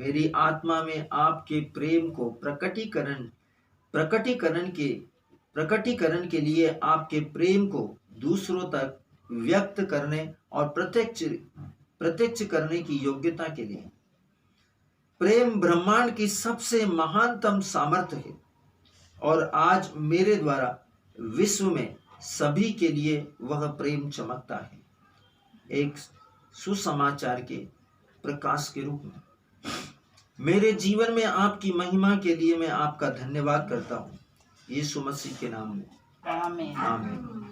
मेरी आत्मा में आपके प्रेम को प्रकटीकरण के लिए आपके प्रेम को दूसरों तक व्यक्त करने और प्रत्यक्ष करने की योग्यता के लिए। प्रेम ब्रह्मांड की सबसे महानतम सामर्थ्य है और आज मेरे द्वारा विश्व में सभी के लिए वह प्रेम चमकता है, एक सुसमाचार के प्रकाश के रूप में। मेरे जीवन में आपकी महिमा के लिए मैं आपका धन्यवाद करता हूँ, यीशु मसीह के नाम में, आमीन, आमीन।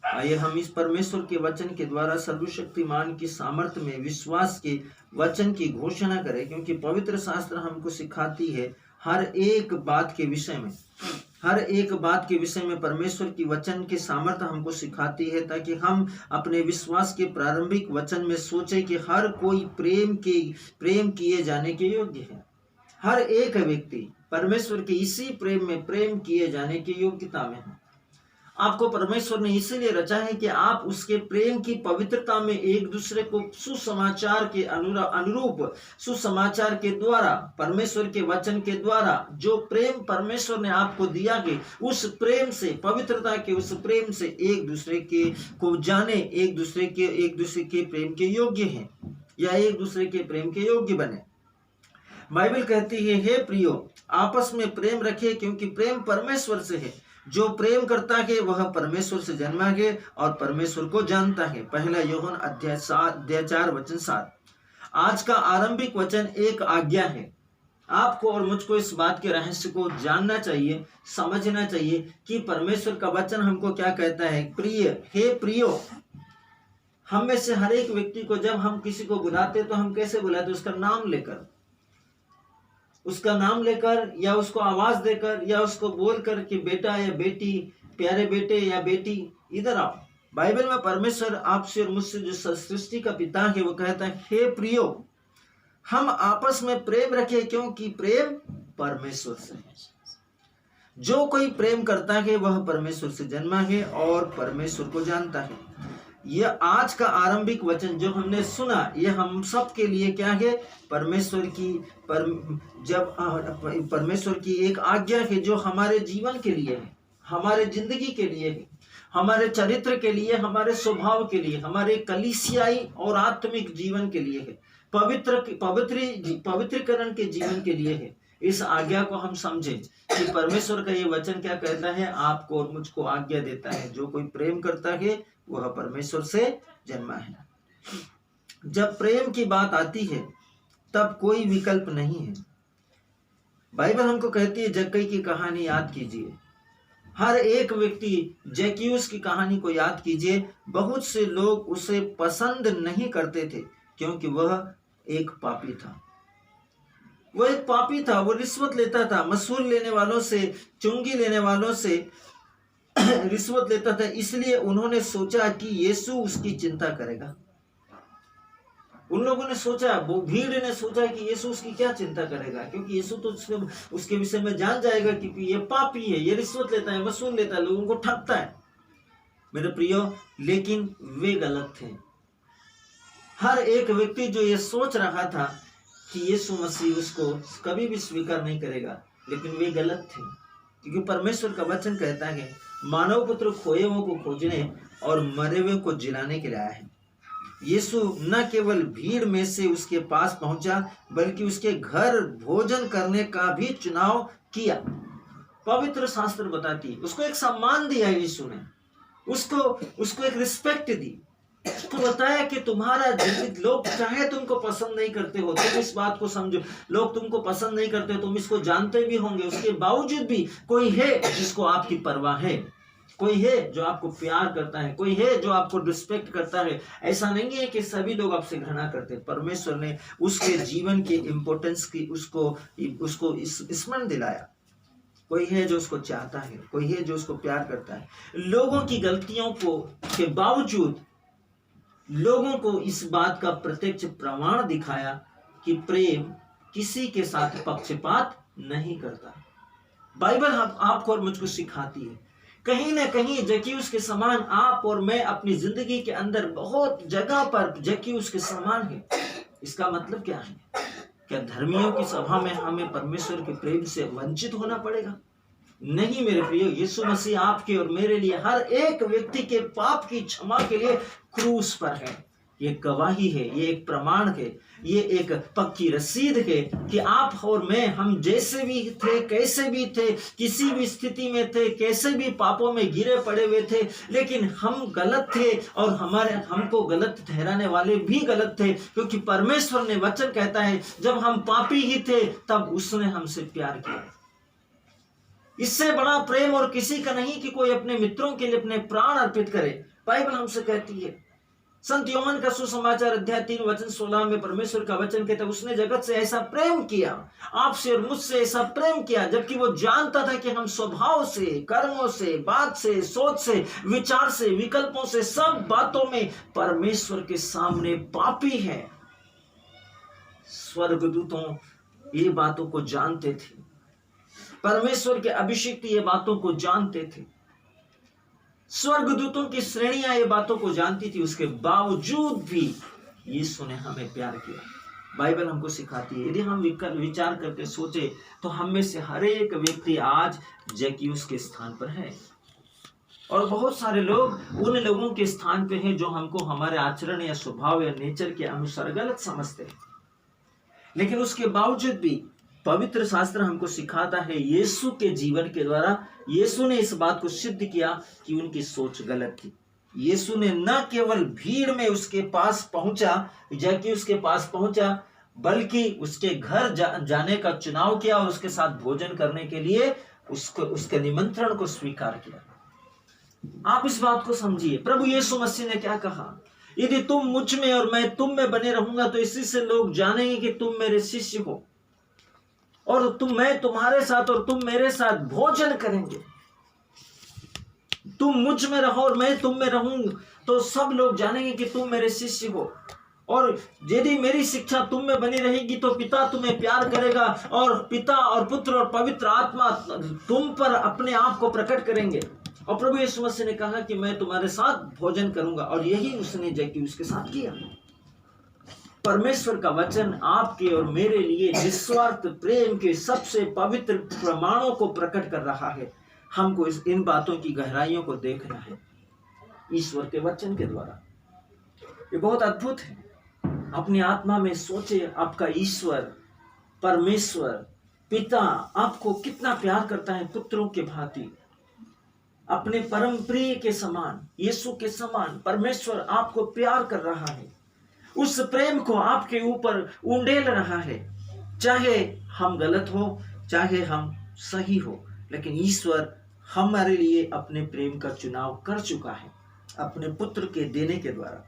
आइए हम इस परमेश्वर के वचन के द्वारा सर्वशक्तिमान की सामर्थ्य में विश्वास के वचन की घोषणा करें, क्योंकि पवित्र शास्त्र हमको सिखाती है हर एक बात के विषय में परमेश्वर की वचन के सामर्थ्य हमको सिखाती है, ताकि हम अपने विश्वास के प्रारंभिक वचन में सोचे कि हर कोई प्रेम किए जाने के योग्य है। हर एक व्यक्ति परमेश्वर के इसी प्रेम में प्रेम किए जाने की योग्यता में है। आपको परमेश्वर ने इसीलिए रचा है कि आप उसके प्रेम की पवित्रता में एक दूसरे को सुसमाचार के अनुरूप सुसमाचार के द्वारा, परमेश्वर के वचन के द्वारा जो प्रेम परमेश्वर ने आपको दिया है, उस प्रेम से, पवित्रता के उस प्रेम से एक दूसरे के को जाने, एक दूसरे के प्रेम के योग्य हैं या एक दूसरे के प्रेम के योग्य बने। बाइबल कहती है, हे प्रियो, आपस में प्रेम रखिए, क्योंकि प्रेम परमेश्वर से है। जो प्रेम करता है वह परमेश्वर से जन्मा है और परमेश्वर को जानता है। पहला यूहन्ना अध्याय 4 वचन 7। आज का आरंभिक वचन एक आज्ञा है। आपको और मुझको इस बात के रहस्य को जानना चाहिए, समझना चाहिए कि परमेश्वर का वचन हमको क्या कहता है। प्रिय, हे प्रियो, हम में से हर एक व्यक्ति को जब हम किसी को बुलाते तो हम कैसे बुलाते? उसका नाम लेकर या उसको आवाज देकर या उसको बोलकर कि बेटा या बेटी, प्यारे बेटे या बेटी, इधर आओ। बाइबल में परमेश्वर आपसे और मुझसे जो सृष्टि का पिता है वो कहता है, हे प्रियो, हम आपस में प्रेम रखें, क्योंकि प्रेम परमेश्वर से है। जो कोई प्रेम करता है वह परमेश्वर से जन्मा है और परमेश्वर को जानता है। यह आज का आरंभिक वचन जो हमने सुना, यह हम सब के लिए क्या है? परमेश्वर की एक आज्ञा है जो हमारे जीवन के लिए है, हमारे जिंदगी के लिए है, हमारे चरित्र के लिए, हमारे स्वभाव के लिए, हमारे कलीसियाई और आत्मिक जीवन के लिए है, पवित्रीकरण के जीवन के लिए है। इस आज्ञा को हम समझें कि परमेश्वर का ये वचन क्या कहता है, आपको और मुझको आज्ञा देता है, जो कोई प्रेम करता है वह परमेश्वर से जन्मा है। जब प्रेम की बात आती है तब कोई विकल्प नहीं है। बाइबल हमको कहती है, जक्कई की कहानी याद कीजिए। हर एक व्यक्ति जक्कईयुस की कहानी को याद कीजिए। बहुत से लोग उसे पसंद नहीं करते थे, क्योंकि वह एक पापी था। वो रिश्वत लेता था, मसूल लेने वालों से, चुंगी लेने वालों से रिश्वत लेता था। इसलिए उन्होंने सोचा कि यीशु उसकी चिंता करेगा। उन लोगों ने सोचा, वो भीड़ ने सोचा कि यीशु उसकी क्या चिंता करेगा, क्योंकि यीशु तो उसके विषय में जान जाएगा, क्योंकि ये पापी है, ये रिश्वत लेता है, मसूल लेता है, लोगों को ठगता है। मेरे प्रियो, लेकिन वे गलत थे। हर एक व्यक्ति जो ये सोच रहा था कि यीशु मसीह उसको कभी भी स्वीकार नहीं करेगा, लेकिन वे गलत थे, क्योंकि परमेश्वर का वचन कहता है, मानव पुत्र खोए हुओं को खोजने और मरे हुए को जिलाने के लिए आया है। यीशु न केवल भीड़ में से उसके पास पहुंचा, बल्कि उसके घर भोजन करने का भी चुनाव किया। पवित्र शास्त्र बताती है, उसको एक सम्मान दिया यीशु ने, उसको एक रिस्पेक्ट दी। उसको बताया कि तुम्हारा लोग चाहे तुमको पसंद नहीं करते हो, तुम इस बात को समझो, लोग तुमको पसंद नहीं करते हो, तुम इसको जानते भी होंगे, उसके बावजूद भी कोई है जिसको आपकी परवाह है, कोई है जो आपको प्यार करता है, कोई है जो आपको रिस्पेक्ट करता है। ऐसा नहीं है कि सभी लोग आपसे घृणा करते। परमेश्वर ने उसके जीवन के इम्पोर्टेंस की उसको स्मरण दिलाया। कोई है जो उसको चाहता है, कोई है जो उसको प्यार करता है। लोगों की गलतियों के बावजूद लोगों को इस बात का प्रत्यक्ष प्रमाण दिखाया कि प्रेम किसी के साथ पक्षपात नहीं करता। बाइबल आपको और मुझको सिखाती है। कहीं ना कहीं जक्कईयुस के समान आप और मैं अपनी जिंदगी के अंदर बहुत जगह पर जक्कईयुस के समान है। इसका मतलब क्या है? क्या धर्मियों की सभा में हमें परमेश्वर के प्रेम से वंचित होना पड़ेगा? नहीं मेरे प्रियो, यीशु मसीह आपके और मेरे लिए, हर एक व्यक्ति के पाप की क्षमा के लिए क्रूस पर है। ये गवाही है, ये एक प्रमाण है, ये एक पक्की रसीद है कि आप और मैं, हम जैसे भी थे, कैसे भी थे, किसी भी स्थिति में थे, कैसे भी पापों में गिरे पड़े हुए थे, लेकिन हम गलत थे और हमको गलत ठहराने वाले भी गलत थे, क्योंकि परमेश्वर ने वचन कहता है जब हम पापी ही थे तब उसने हमसे प्यार किया। इससे बड़ा प्रेम और किसी का नहीं कि कोई अपने मित्रों के लिए अपने प्राण अर्पित करे। बाइबल हमसे कहती है, संत योहन का सुसमाचार अध्याय 3 वचन 16 में परमेश्वर का वचन कहता है, उसने जगत से ऐसा प्रेम किया, आपसे और मुझसे ऐसा प्रेम किया, जबकि वो जानता था कि हम स्वभाव से, कर्मों से, बात से, सोच से, विचार से, विकल्पों से, सब बातों में परमेश्वर के सामने पापी हैं। स्वर्गदूतों ये बातों को जानते थे, परमेश्वर के अभिषिक्त ये बातों को जानते थे, स्वर्गदूतों की श्रेणियां ये बातों को जानती थी, उसके बावजूद भी यीशु ने हमें प्यार किया। बाइबल हमको सिखाती है, यदि हम विचार करके सोचे तो हम में से हर एक व्यक्ति आज जैकियुस के स्थान पर है, और बहुत सारे लोग उन लोगों के स्थान पे हैं जो हमको हमारे आचरण या स्वभाव या नेचर के अनुसार गलत समझते हैं। लेकिन उसके बावजूद भी पवित्र शास्त्र हमको सिखाता है, यीशु के जीवन के द्वारा यीशु ने इस बात को सिद्ध किया कि उनकी सोच गलत थी। यीशु ने न केवल भीड़ में उसके पास पहुंचा, जैकियुस के पास पहुंचा, बल्कि उसके घर जाने का चुनाव किया और उसके साथ भोजन करने के लिए उसके निमंत्रण को स्वीकार किया। आप इस बात को समझिए, प्रभु यीशु मसीह ने क्या कहा, यदि तुम मुझ में और मैं तुम में बने रहूंगा तो इसी से लोग जानेंगे कि तुम मेरे शिष्य हो, और मैं तुम्हारे साथ और तुम मेरे साथ भोजन करेंगे। तुम मुझ में रहो और मैं तुम में रहूं तो सब लोग जानेंगे कि तुम मेरे शिष्य हो, और यदि मेरी शिक्षा तुम में बनी रहेगी तो पिता तुम्हें प्यार करेगा, और पिता और पुत्र और पवित्र आत्मा तुम पर अपने आप को प्रकट करेंगे। और प्रभु यीशु मसीह ने कहा कि मैं तुम्हारे साथ भोजन करूंगा, और यही उसने जैकियुस के साथ किया। परमेश्वर का वचन आपके और मेरे लिए निस्वार्थ प्रेम के सबसे पवित्र प्रमाणों को प्रकट कर रहा है। हमको इन बातों की गहराइयों को देखना है ईश्वर के वचन के द्वारा। ये बहुत अद्भुत है। अपनी आत्मा में सोचे, आपका ईश्वर परमेश्वर पिता आपको कितना प्यार करता है, पुत्रों के भांति, अपने परम प्रिय के समान, यीशु के समान परमेश्वर आपको प्यार कर रहा है। उस प्रेम को आपके ऊपर उंडेल रहा है, चाहे हम गलत हो चाहे हम सही हो, लेकिन ईश्वर हमारे लिए अपने प्रेम का चुनाव कर चुका है अपने पुत्र के देने के द्वारा।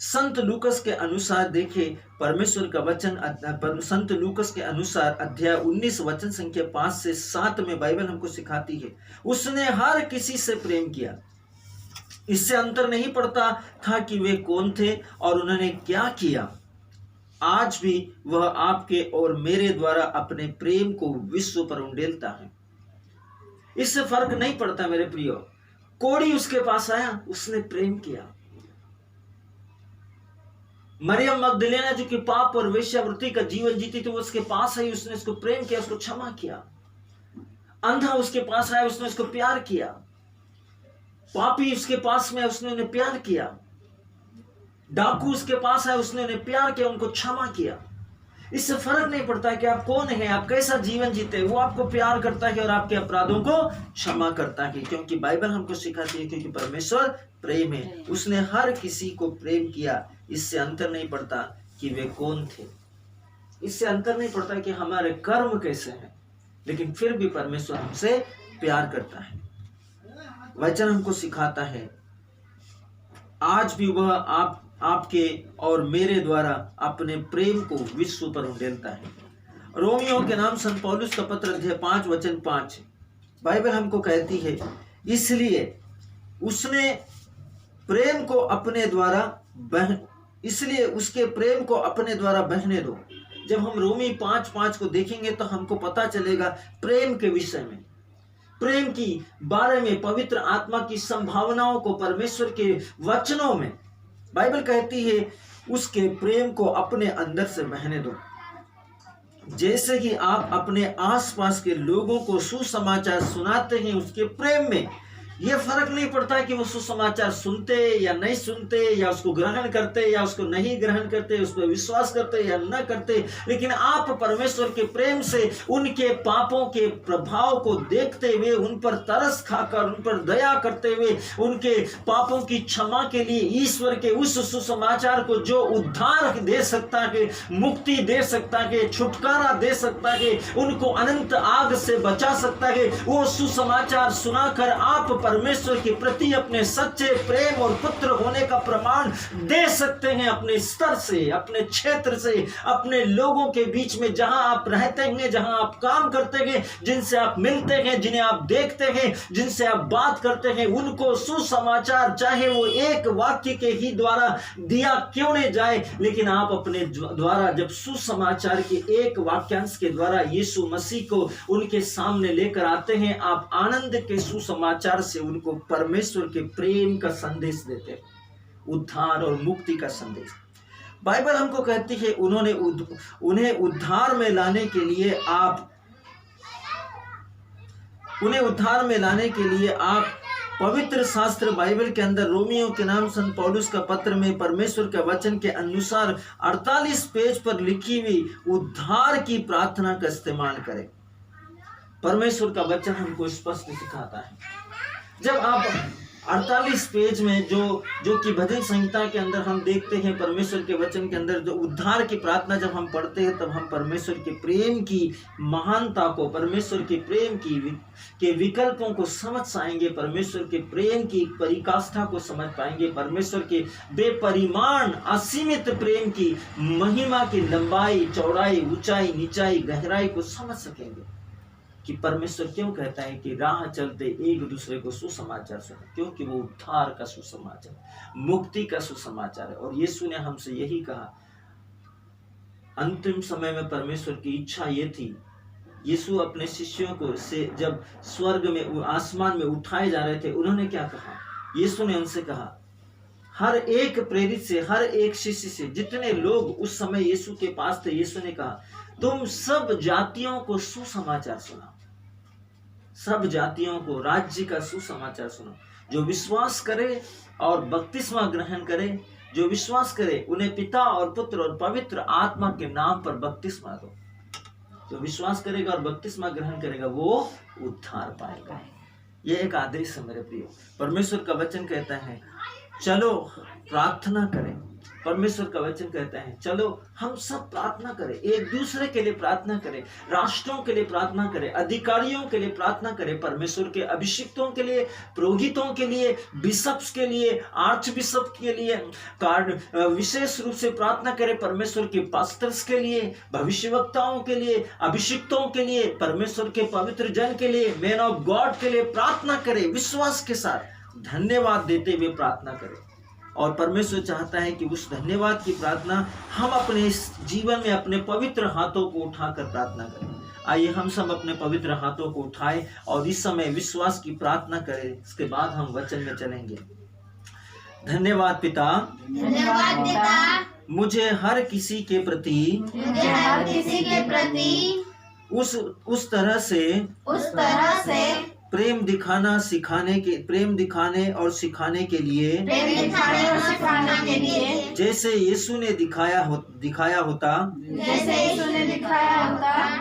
संत लूकस के अनुसार देखिए, परमेश्वर का वचन संत लूकस के अनुसार अध्याय 19 वचन संख्या 5 से 7 में बाइबल हमको सिखाती है, उसने हर किसी से प्रेम किया। इससे अंतर नहीं पड़ता था कि वे कौन थे और उन्होंने क्या किया। आज भी वह आपके और मेरे द्वारा अपने प्रेम को विश्व पर उंडेलता है। इससे फर्क नहीं पड़ता मेरे प्रियो, कोढ़ी उसके पास आया, उसने प्रेम किया। मरियम मगदलेना जो कि पाप और वेश्यावृत्ति का जीवन जीती थी, वो उसके पास आई, उसने उसको प्रेम किया, उसको क्षमा किया। अंधा उसके पास आया, उसने उसको प्यार किया। पापी उसके पास में, उसने उन्हें प्यार किया। डाकू उसके पास आया, उसने उन्हें प्यार किया, उनको क्षमा किया। इससे फर्क नहीं पड़ता कि आप कौन है, आप कैसा जीवन जीते, वो आपको प्यार करता है और आपके अपराधों को क्षमा करता है, क्योंकि बाइबल हमको सिखाती है क्योंकि परमेश्वर प्रेम है, उसने हर किसी को प्रेम किया। इससे अंतर नहीं पड़ता कि वे कौन थे, इससे अंतर नहीं पड़ता कि हमारे कर्म कैसे हैं, लेकिन फिर भी परमेश्वर हमसे प्यार करता है। वचन हमको सिखाता है आज भी वह आपके और मेरे द्वारा अपने प्रेम को विश्व पर उंडेलता है। रोमियो के नाम संत पौलुस का पत्र अध्याय 5 वचन 5 बाइबल हमको कहती है, इसलिए उसके प्रेम को अपने द्वारा बहने दो। जब हम रोमी 5:5 को देखेंगे तो हमको पता चलेगा प्रेम के विषय में, प्रेम की बारे में, पवित्र आत्मा की संभावनाओं को परमेश्वर के वचनों में बाइबल कहती है उसके प्रेम को अपने अंदर से बहने दो। जैसे कि आप अपने आसपास के लोगों को सुसमाचार सुनाते हैं उसके प्रेम में। ये फर्क नहीं पड़ता कि वो सुसमाचार सुनते या नहीं सुनते, या उसको ग्रहण करते या उसको नहीं ग्रहण करते, उस पर विश्वास करते या न करते, लेकिन आप परमेश्वर के प्रेम से उनके पापों के प्रभाव को देखते हुए, उन पर तरस खाकर, उन पर दया करते हुए, उनके पापों की क्षमा के लिए ईश्वर के उस सुसमाचार को जो उद्धार दे सकता है, मुक्ति दे सकता है, छुटकारा दे सकता है, उनको अनंत आग से बचा सकता है, वो सुसमाचार सुनाकर आप परमेश्वर के प्रति अपने सच्चे प्रेम और पुत्र होने का प्रमाण दे सकते हैं। अपने स्तर से, अपने क्षेत्र से, अपने लोगों के बीच में जहां आप रहते हैं, जहां आप काम करते हैं, जिनसे आप मिलते हैं, जिन्हें आप देखते हैं, जिनसे आप बात करते हैं, उनको सुसमाचार चाहे वो एक वाक्य के ही द्वारा दिया क्यों नहीं जाए, लेकिन आप अपने द्वारा जब सुसमाचार के एक वाक्यांश के द्वारा यीशु मसीह को उनके सामने लेकर आते हैं, आप आनंद के सुसमाचार से उनको परमेश्वर के प्रेम का संदेश देते हैं, उद्धार और मुक्ति का संदेश। बाइबल हमको कहती है उन्हें उद्धार में लाने के लिए आप पवित्र शास्त्र बाइबल के अंदर रोमियो के नाम संत पौलुस का पत्र में परमेश्वर के वचन के अनुसार 48 पेज पर लिखी हुई उद्धार की प्रार्थना का इस्तेमाल करें। परमेश्वर का वचन हमको स्पष्ट सिखाता है। जब आप 48 पेज में जो कि भजन संहिता के अंदर हम देखते हैं, परमेश्वर के वचन के अंदर जो उद्धार की प्रार्थना जब हम पढ़ते हैं, तब हम परमेश्वर के प्रेम की महानता को, परमेश्वर के प्रेम के विकल्पों को समझ पाएंगे, परमेश्वर के प्रेम की परिकाष्ठा को समझ पाएंगे, परमेश्वर के बेपरिमाण असीमित प्रेम की महिमा की लंबाई, चौड़ाई, ऊंचाई, नीचाई, गहराई को समझ सकेंगे कि परमेश्वर क्यों कहता है कि राह चलते एक दूसरे को सुसमाचार सुने, क्योंकि वो उद्धार का सुसमाचार, मुक्ति का सुसमाचार है। और यीशु ने हमसे यही कहा। अंतिम समय में परमेश्वर की इच्छा ये थी, यीशु अपने शिष्यों को से जब स्वर्ग में, आसमान में उठाए जा रहे थे, उन्होंने क्या कहा? यीशु ने उनसे कहा, हर एक प्रेरित से, हर एक शिष्य से, जितने लोग उस समय यीशु के पास थे, यीशु ने कहा तुम सब जातियों को सुसमाचार सुनाओ, सब जातियों को राज्य का सुसमाचार सुनाओ। जो विश्वास करे और बपतिस्मा ग्रहण करे, जो विश्वास करे उन्हें पिता और पुत्र और पवित्र आत्मा के नाम पर बपतिस्मा दो। जो विश्वास करेगा और बपतिस्मा ग्रहण करेगा वो उद्धार पाएगा। यह एक आदेश है मेरे प्रियो। परमेश्वर का वचन कहता है चलो प्रार्थना करें। परमेश्वर का वचन कहता है चलो हम सब प्रार्थना करें, एक दूसरे के लिए प्रार्थना करें, राष्ट्रों के लिए प्रार्थना करें, अधिकारियों के लिए प्रार्थना करें, परमेश्वर के अभिषिक्तों के लिए, पुरोहितों के लिए, बिशप्स के लिए, आर्च बिशप के लिए, विशेष रूप से प्रार्थना करें परमेश्वर के पास्टर्स के लिए, भविष्यवक्ताओं के लिए, अभिषिक्तों के लिए, परमेश्वर के पवित्र जन के लिए, मैन ऑफ गॉड के लिए प्रार्थना करें। विश्वास के साथ धन्यवाद देते हुए प्रार्थना करें। और परमेश्वर चाहता है कि उस धन्यवाद की प्रार्थना हम अपने इस जीवन में अपने पवित्र हाथों को उठाकर प्रार्थना करें। आइए हम सब अपने पवित्र हाथों को उठाएं और इस समय विश्वास की प्रार्थना करें। इसके बाद हम वचन में चलेंगे। धन्यवाद पिता, धन्यवाद पिता, मुझे हर किसी के प्रति उस तरह से प्रेम दिखाने और सिखाने के लिए जैसे यीशु ने दिखाया होता,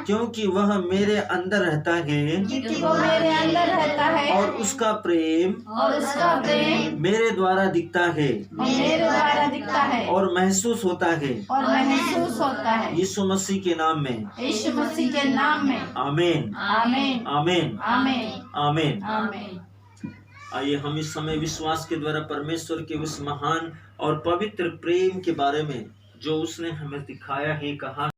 क्योंकि वह मेरे अंदर रहता है और उसका प्रेम मेरे द्वारा दिखता है और महसूस होता है। यीशु मसीह के नाम में, आमीन, आमीन, आमीन, आमीन। आइए हम इस समय विश्वास के द्वारा परमेश्वर के उस महान और पवित्र प्रेम के बारे में जो उसने हमें दिखाया है, कहा